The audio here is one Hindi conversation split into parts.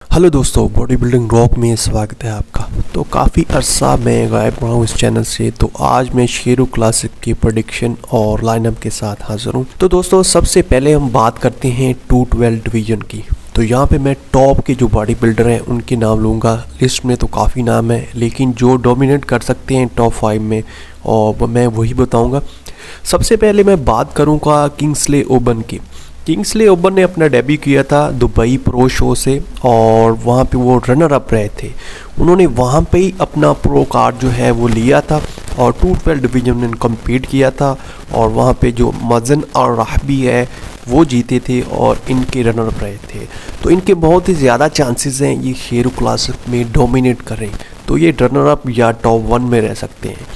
हेलो दोस्तों, बॉडी बिल्डिंग रॉक में स्वागत है आपका। तो काफ़ी अर्सा मैं गायब रहा हूँ इस चैनल से, तो आज मैं शेरू क्लासिक की प्रेडिक्शन और लाइनअप के साथ हाजिर हूँ। तो दोस्तों, सबसे पहले हम बात करते हैं 212 डिवीज़न की। तो यहाँ पे मैं टॉप के जो बॉडी बिल्डर हैं उनके नाम लूँगा। लिस्ट में तो काफ़ी नाम है, लेकिन जो डोमिनेट कर सकते हैं टॉप 5 में और मैं वही बताऊँगा। सबसे पहले मैं बात करूँगा किंग्सले ओबन की। किंग्सले ओबन ने अपना डेब्यू किया था दुबई प्रो शो से और वहाँ पे वो रनर अप रहे थे। उन्होंने वहाँ पे ही अपना प्रो कार्ड जो है वो लिया था और 212 डिवीजन में कम्पीट किया था और वहाँ पे जो मजन और राहबी है वो जीते थे और इनके रनर अप रहे थे। तो इनके बहुत ही ज़्यादा चांसेस हैं ये शेरू क्लासिक में डोमिनेट करें, तो ये रनर अप या टॉप 1 में रह सकते हैं।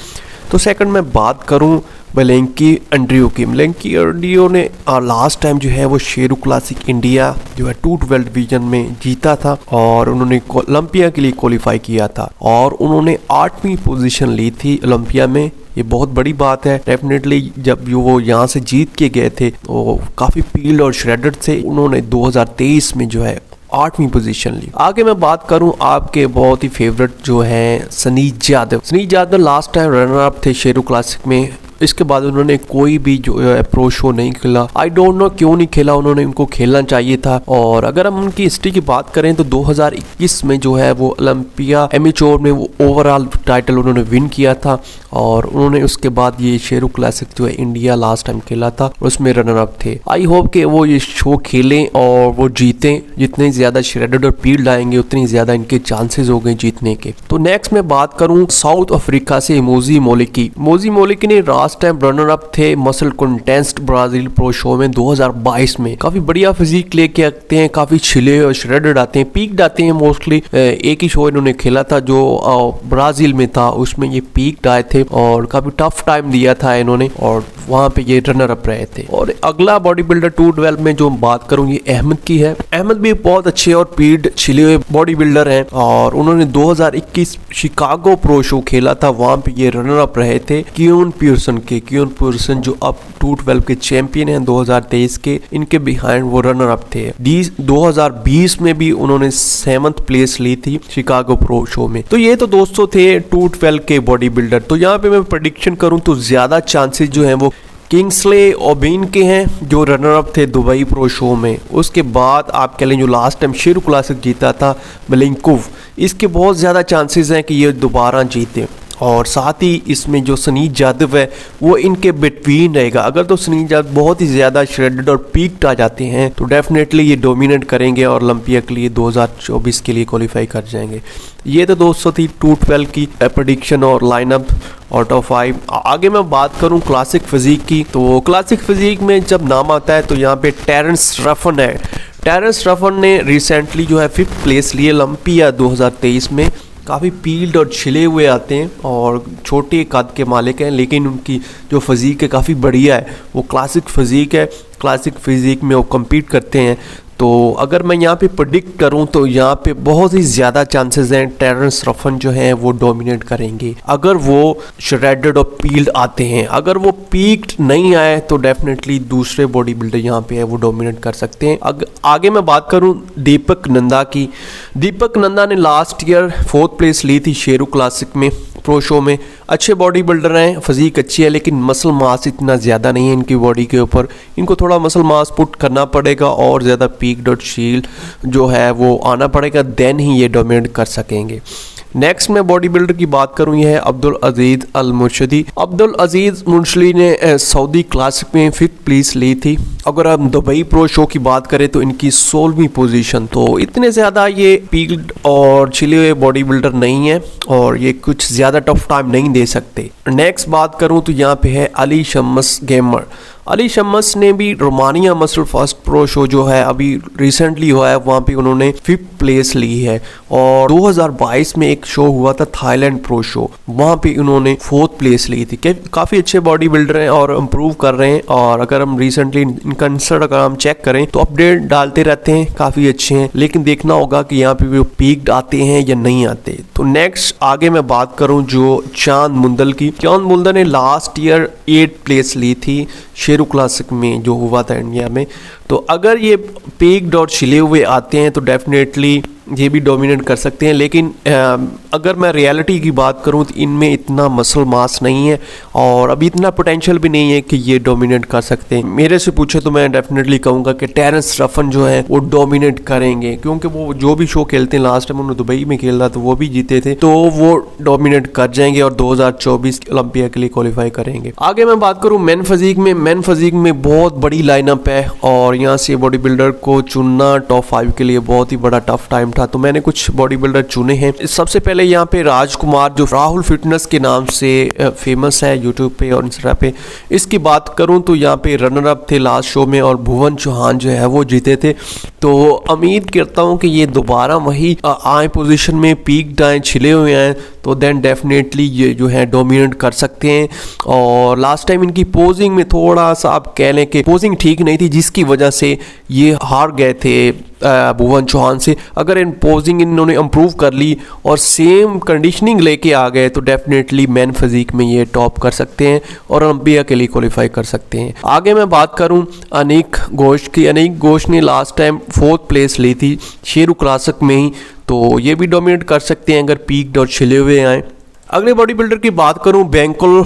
तो सेकंड मैं बात करूं मेलेंकी एंड्रियो की। मेलेंकी एंड्रियो ने लास्ट टाइम जो है वो शेरू क्लासिक इंडिया जो है 212 डिवीजन में जीता था और उन्होंने ओलंपिया के लिए क्वालिफाई किया था और उन्होंने 8वीं पोजीशन ली थी ओलंपिया में। ये बहुत बड़ी बात है। डेफिनेटली जब वो यहाँ से जीत के गए थे तो काफ़ी पील्ड और श्रेडेड थे। उन्होंने 2023 में जो है 8वीं पोजीशन ली। आगे मैं बात करूं आपके बहुत ही फेवरेट जो हैं Sunny's Yadav. Sunny's Yadav last time runner up थे शेरू क्लासिक में। इसके बाद उन्होंने कोई भी जो है प्रो शो नहीं खेला। आई डोंट नो क्यों नहीं खेला, उन्होंने उनको खेलना चाहिए था। और अगर हम उनकी हिस्ट्री की बात करें तो 2021 में जो है वो ओलंपिया एमेच्योर में वो ओवरऑल टाइटल उन्होंने विन किया था और उन्होंने उसके बाद ये शेरू क्लासिक जो है इंडिया लास्ट टाइम खेला था उसमें रनर अप थे। आई होप कि वो ये शो खेलें और वो जीतें। जितने ज़्यादा श्रेडेड और पील्ड आएंगे उतनी ज़्यादा इनके चांसेस हो गए जीतने के। तो नेक्स्ट मैं बात करूँ साउथ अफ्रीका से मोजी मोलिकी। मोजी मोलिकी ने लास्ट टाइम रनर अप थे muscle contest Brazil pro show में 2022 में। काफी बढ़िया फिजिक लेके आते हैं, काफी छिले और श्रेडेड आते हैं, पीक्ड आते हैं। मोस्टली एक ही शो इन्होंने खेला था जो ब्राजील में था, उसमें ये पीक्ड आए थे और काफी टफ टाइम दिया था इन्होंने और वहां पे ये रनर अप रहे थे। और अगला बॉडी बिल्डर 212 में जो बात करूँ ये अहमद की है। अहमद भी बहुत अच्छे और पील्ड छिले हुए बॉडी बिल्डर हैं और उन्होंने 2021 शिकागो प्रो शो खेला था, वहां पे ये रनर अप रहे थे कियोन पियर्सन जो अब 212 के चैंपियन हैं 2023 के। इनके बिहाइंड वो रनर अप थे। 2020 में भी उन्होंने 7th प्लेस ली थी शिकागो प्रो शो में। तो ये तो दोस्तों थे 212 के बॉडी बिल्डर। तो यहाँ पे मैं प्रेडिक्शन करूँ तो ज्यादा चांसेस जो हैं वो किंग्सले ओबन के हैं जो रनर अप थे दुबई प्रो शो में। उसके बाद आप कह लें जो लास्ट टाइम शेरू क्लासिक जीता था मेलेंकोव, इसके बहुत ज़्यादा चांसेस हैं कि ये दोबारा जीते। और साथ ही इसमें जो सनीज यादव है वो इनके बिटवीन रहेगा। अगर तो सनीज यादव बहुत ही ज़्यादा श्रेडेड और पीक्ड आ जाते हैं तो डेफिनेटली ये डोमिनेट करेंगे और ओलंपिया के लिए 2024 के लिए क्वालिफाई कर जाएंगे। ये तो दोस्तों थी 212 की प्रेडिक्शन और लाइनअप आउट ऑफ 5। आगे मैं बात करूं क्लासिक फिजिक की। तो क्लासिक फिजिक में जब नाम आता है तो यहाँ पे टेरेंस रफन है। टेरेंस रफन ने रिसेंटली जो है 5th प्लेस लिए ओलंपिया 2023 में। काफ़ी पील्ड और छिले हुए आते हैं और छोटे कद के मालिक हैं, लेकिन उनकी जो फिज़ीक है काफ़ी बढ़िया है। वो क्लासिक फिज़ीक है, क्लासिक फिज़ीक में वो कम्पीट करते हैं। तो अगर मैं यहाँ पे प्रेडिक्ट करूँ तो यहाँ पे बहुत ही ज़्यादा चांसेस हैं टेरेंस रफन जो हैं वो डोमिनेट करेंगे अगर वो श्रेडेड और पील्ड आते हैं। अगर वो पीक्ड नहीं आए तो डेफिनेटली दूसरे बॉडी बिल्डर यहाँ पे है वो डोमिनेट कर सकते हैं। आगे मैं बात करूँ दीपक नंदा की। दीपक नंदा ने लास्ट ईयर 4th प्लेस ली थी शेरू क्लासिक में प्रो शो में। अच्छे बॉडी बिल्डर हैं, फिजिक अच्छी है, लेकिन मसल मास इतना ज़्यादा नहीं है इनकी बॉडी के ऊपर। इनको थोड़ा मसल मास पुट करना पड़ेगा और ज़्यादा पीक डॉट शील्ड जो है वो आना पड़ेगा, देन ही ये डोमिनेट कर सकेंगे। नेक्स्ट मैं बॉडी बिल्डर की बात करूँ यह है अब्दुल अजीज अल मुर्शदी। अब्दुल अजीज मुर्शदी ने सऊदी क्लासिक में 5th प्लेस ली थी। अगर हम दुबई प्रो शो की बात करें तो इनकी 16वीं पोजीशन। तो इतने ज़्यादा ये पीक्ड और छिले हुए बॉडी बिल्डर नहीं है और ये कुछ ज़्यादा टफ टाइम नहीं दे सकते। नेक्स्ट बात करूँ तो यहाँ पे है अली शम्स गेमर। अली शम्स ने भी Romania muscle first pro show जो है अभी रिसेंटली हुआ है वहाँ पे उन्होंने 5th प्लेस ली है। और 2022 में एक शो हुआ था थाईलैंड प्रो शो, वहाँ पे उन्होंने 4th प्लेस ली थी। काफ़ी अच्छे बॉडी बिल्डर हैं और इम्प्रूव कर रहे हैं। और अगर हम रिसेंटली इनका इंस्टाग्राम चेक करें तो अपडेट डालते रहते हैं, काफ़ी अच्छे हैं। लेकिन देखना होगा कि यहाँ पे वो पीक्ड आते हैं या नहीं आते। तो नेक्स्ट आगे मैं बात करूँ जो चांद मुंदल की। चांद मुंदल ने लास्ट ईयर 8th प्लेस ली थी शेरू क्लासिक में जो हुआ था इंडिया में। तो अगर ये पीक्ड और छिले हुए आते हैं तो डेफिनेटली ये भी डोमिनेट कर सकते हैं, लेकिन अगर मैं रियलिटी की बात करूं तो इनमें इतना मसल मास नहीं है और अभी इतना पोटेंशियल भी नहीं है कि ये डोमिनेट कर सकते हैं। मेरे से पूछे तो मैं डेफिनेटली कहूँगा कि टेरेंस रफन जो है वो डोमिनेट करेंगे, क्योंकि वो जो भी शो खेलते हैं, लास्ट टाइम उन्होंने दुबई में खेला तो वो भी जीते थे, तो वो डोमिनेट कर जाएंगे और 2024 ओलंपिया के लिए क्वालिफाई करेंगे। आगे मैं बात करूँ मेन फिजिक में बहुत बड़ी लाइनअप है और यहाँ से बॉडी बिल्डर को चुनना टॉप 5 के लिए बहुत ही बड़ा टफ टाइम था, तो मैंने कुछ बॉडी बिल्डर चुने हैं। सबसे पहले यहाँ पे राजकुमार, जो राहुल फिटनेस के नाम से फेमस है यूट्यूब पे और इंस्टा पे, इसकी बात करूँ तो यहाँ पे रनर अप थे लास्ट शो में और भुवन चौहान जो है वो जीते थे। तो उम्मीद करता हूँ कि ये दोबारा वही आए पोजीशन में, पीक आए, छिले हुए हैं, तो देन डेफिनेटली ये जो है डोमिनेट कर सकते हैं। और लास्ट टाइम इनकी पोजिंग में थोड़ा सा आप कह लें कि पोजिंग ठीक नहीं थी, जिसकी वजह से ये हार गए थे भुवन चौहान से। अगर इन पोजिंग इन्होंने इम्प्रूव कर ली और सेम कंडीशनिंग लेके आ गए तो डेफिनेटली मैन फिजिक में ये टॉप कर सकते हैं और ओलंपिया के लिए क्वालिफाई कर सकते हैं। आगे मैं बात करूं अनीक घोष की। अनीक घोष ने लास्ट टाइम 4th प्लेस ली थी शेरू क्लासिक में ही, तो ये भी डोमिनेट कर सकते हैं अगर पीक और छिले हुए आए। अगले बॉडी बिल्डर की बात करूं, बेंकोल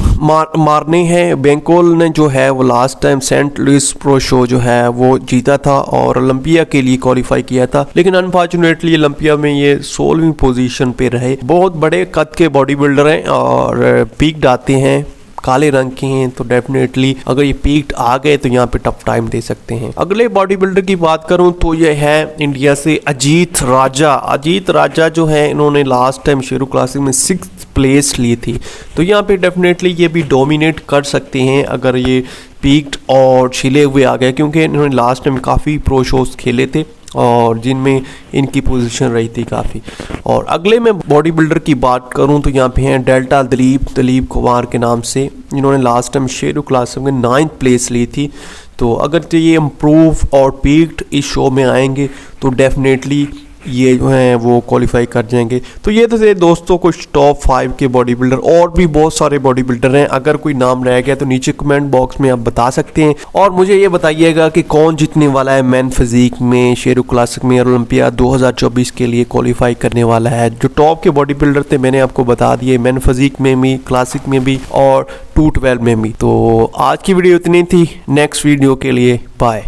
मारने हैं। बेंकोल ने जो है वो last time Saint Louis pro show जो है वो जीता था और ओलंपिया के लिए क्वालिफाई किया था, लेकिन अनफॉर्चुनेटली ओलंपिया में ये 16वीं पोजीशन पे रहे। बहुत बड़े कद के बॉडी बिल्डर हैं और पीक आते हैं, काले रंग के हैं, तो डेफिनेटली अगर ये पीक आ गए तो यहाँ पे टफ टाइम दे सकते हैं। अगले बॉडी बिल्डर की बात करूं तो ये है इंडिया से अजीत राजा। अजीत राजा जो है इन्होंने लास्ट टाइम शेरू क्लासिक में 6th प्लेस ली थी, तो यहाँ पे डेफिनेटली ये भी डोमिनेट कर सकते हैं अगर ये पीक्ड और छिले हुए आ गए, क्योंकि इन्होंने लास्ट टाइम काफ़ी प्रो शोज खेले थे और जिनमें इनकी पोजीशन रही थी काफ़ी। और अगले में बॉडी बिल्डर की बात करूं तो यहाँ पे हैं डेल्टा दिलीप कुमार के नाम से। इन्होंने लास्ट टाइम शेरू क्लासिक में 9th प्लेस ली थी, तो अगर ये इम्प्रूव और पीक्ड इस शो में आएंगे तो डेफिनेटली ये जो हैं वो क्वालिफाई कर जाएंगे। तो ये तो थे दोस्तों कुछ टॉप 5 के बॉडी बिल्डर, और भी बहुत सारे बॉडी बिल्डर हैं। अगर कोई नाम रह गया तो नीचे कमेंट बॉक्स में आप बता सकते हैं और मुझे ये बताइएगा कि कौन जीतने वाला है मैन फिजिक में, शेरू क्लासिक में और ओलंपिया 2024 के लिए क्वालिफाई करने वाला है। जो टॉप के बॉडी बिल्डर थे मैंने आपको बता दिए, मैन फिजिक में भी, क्लासिक में भी और 212 में भी। तो आज की वीडियो इतनी थी, नेक्स्ट वीडियो के लिए बाय।